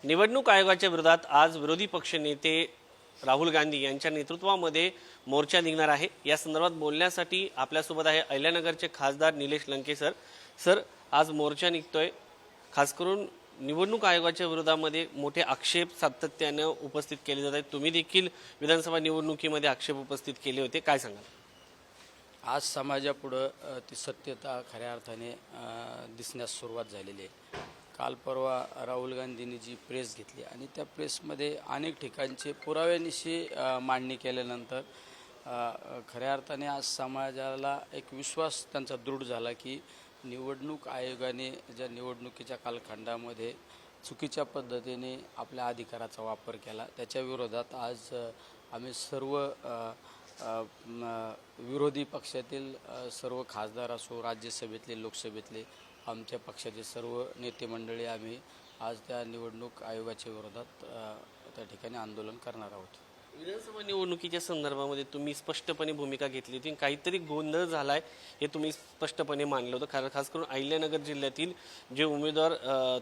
निवडणूक आयोगाच्या विरोधात आज विरोधी पक्षनेते राहुल गांधी यांच्या नेतृत्वामध्ये मोर्चा निघणार आहे। या संदर्भात बोलण्यासाठी आपल्यासोबत आहे अहिल्यानगरचे खासदार निलेश लंके सर। आज मोर्चा निघतोय, खास करून निवडणूक आयोगाच्या विरोधामध्ये मोठे आक्षेप सातत्याने उपस्थित केले जात आहेत। तुम्ही देखील विधानसभा निवडणुकीमध्ये आक्षेप उपस्थित केले होते, काय सांगाल? आज समाजापुढे ती सत्यता खऱ्या अर्थाने दिसण्यास सुरुवात झालेली आहे। काल परवा राहुल गांधींनी जी प्रेस घेतली आणि त्या प्रेसमध्ये अनेक ठिकाणचे पुराव्यानिशी मांडणी केल्यानंतर खऱ्या अर्थाने आज समाजाला एक विश्वास त्यांचा दृढ झाला की निवडणूक आयोगाने ज्या निवडणुकीच्या कालखंडामध्ये चुकीच्या पद्धतीने आपल्या अधिकाराचा वापर केला त्याच्या विरोधात आज आम्ही सर्व विरोधी पक्षातील सर्व खासदार असो, राज्यसभेतले, लोकसभेतले, आमच्या पक्षाचे सर्व नेते मंडळी आम्ही आज त्या निवडणूक आयोगाच्या विरोधात त्या ठिकाणी आंदोलन करणार आहोत। विधानसभा निवडणुकीच्या संदर्भामध्ये तुम्ही स्पष्टपणे भूमिका घेतली होती, काहीतरी गोंधळ झालाय हे तुम्ही स्पष्टपणे मानलं होतं। खास करून अहिल्यानगर जिल्ह्यातील जे उमेदवार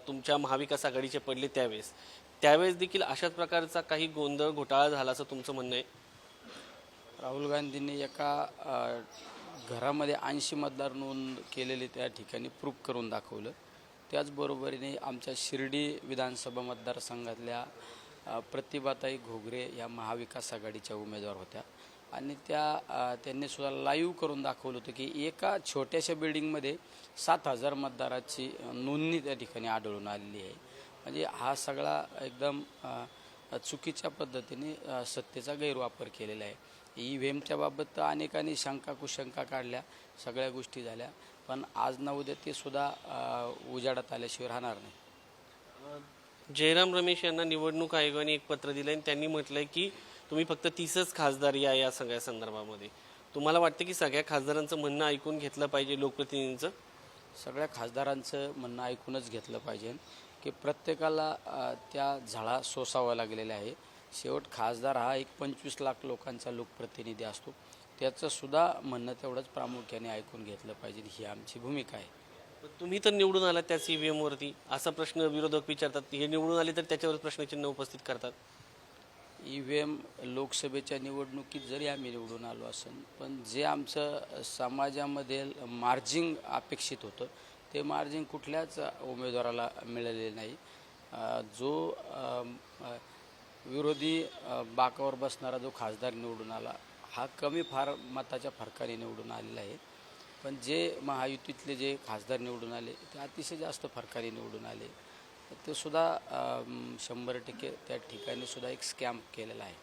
तुमच्या महाविकास आघाडीचे पडले त्यावेळेस देखील अशाच प्रकारचा काही गोंधळ घोटाळा झाला असं तुमचं म्हणणं आहे? राहुल गांधींनी एका घरामध्ये 80 मतदार नोंद केलेले त्या ठिकाणी प्रूफ करून दाखवलं। त्याचबरोबरीने आमच्या शिर्डी विधानसभा मतदारसंघातल्या प्रतिभाताई घोगरे या महाविकास आघाडीच्या उमेदवार होत्या आणि त्यांनी सुद्धा लाईव्ह करून दाखवलं होतं की एका छोट्याशा बिल्डिंगमध्ये 7000 मतदाराची नोंदणी त्या ठिकाणी आढळून आलेली आहे। म्हणजे हा सगळा एकदम चुकीच्या पद्धतीने सत्तेचा गैरवापर केलेला आहे। EVMच्या बाबत अनेकांनी शंका कुशंका काढल्या, सगळ्या गोष्टी झाल्या, पण आज ना उद्या ते सुद्धा उजाडात आल्याशिवाय राहणार नाही। जयराम रमेश यांना निवडणूक आयोगाने एक पत्र दिलं आणि त्यांनी म्हटलंय की तुम्ही फक्त 30च खासदार या सगळ्या संदर्भामध्ये। तुम्हाला वाटतं की सगळ्या खासदारांचं म्हणणं ऐकून घेतलं पाहिजे? लोकप्रतिनिधींचं सगळ्या खासदारांचं म्हणणं ऐकूनच घेतलं पाहिजे की प्रत्येकाला त्या झळा सोसावा लागलेल्या आहे। शेवट खासदार हा एक 25 लाख लोकांचा लोकप्रतिनिधी असतो, त्याचं सुद्धा म्हणणं तेवढंच प्रामुख्याने ऐकून घेतलं पाहिजे, ही आमची भूमिका आहे। तुम्ही तर निवडून आलात त्याच EVM वरती, असा प्रश्न विरोधक विचारतात। हे निवडून आले तर त्याच्यावर प्रश्नचिन्ह उपस्थित करतात। EVM लोकसभेच्या निवडणुकीत जरी आम्ही निवडून आलो असेल, पण जे आमचं समाजामध्ये मार्जिन अपेक्षित होतं ते मार्जिन कुठल्याच उमेदवाराला मिळालेले नाही। जो विरोधी बाकावर बसणारा जो खासदार निवडून आला हा कमी फार मताच्या फरकाने निवडून आलेला आहे, पण जे महायुतीतले जे खासदार निवडून आले ते अतिशय जास्त फरकाने निवडून आले। ते सुद्धा 100% त्या ठिकाणी सुद्धा एक स्कॅम केलेला आहे।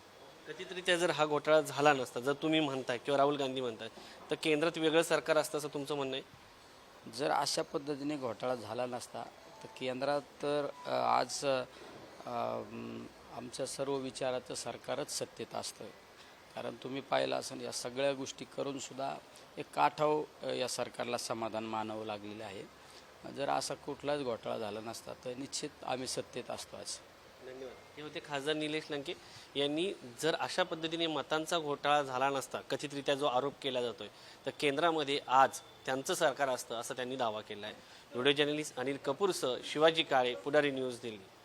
कधीतरी जर हा घोटाळा झाला नसता, जर तुम्ही म्हणताय किंवा राहुल गांधी म्हणताय, तर केंद्रात वेगळं सरकार असतं असं तुमचं म्हणणं आहे? जर अशा पद्धतीने घोटाळा झाला नसता तर केंद्रात तर आज आमच्या सर्व विचाराचं सरकारच सत्तेत असतं। कारण तुम्ही पाहिलं असेल या सगळ्या गोष्टी करूनसुद्धा एक काठाव या सरकारला समाधान मानावं लागलेलं आहे। जर असा कुठलाच घोटाळा झाला नसता तर निश्चित आम्ही सत्तेत असतो आज। धन्यवाद। हे होते खासदार निलेश लंके यांनी जर अशा पद्धतीने मतांचा घोटाळा झाला नसता, कथितरित्या जो आरोप केला जातोय, तर केंद्रामध्ये आज त्यांचं सरकार असतं असं त्यांनी दावा केला आहे। व्हिडिओ जर्नलिस्ट अनिल कपूरसह शिवाजी काळे, पुढारी न्यूज, दिल्ली।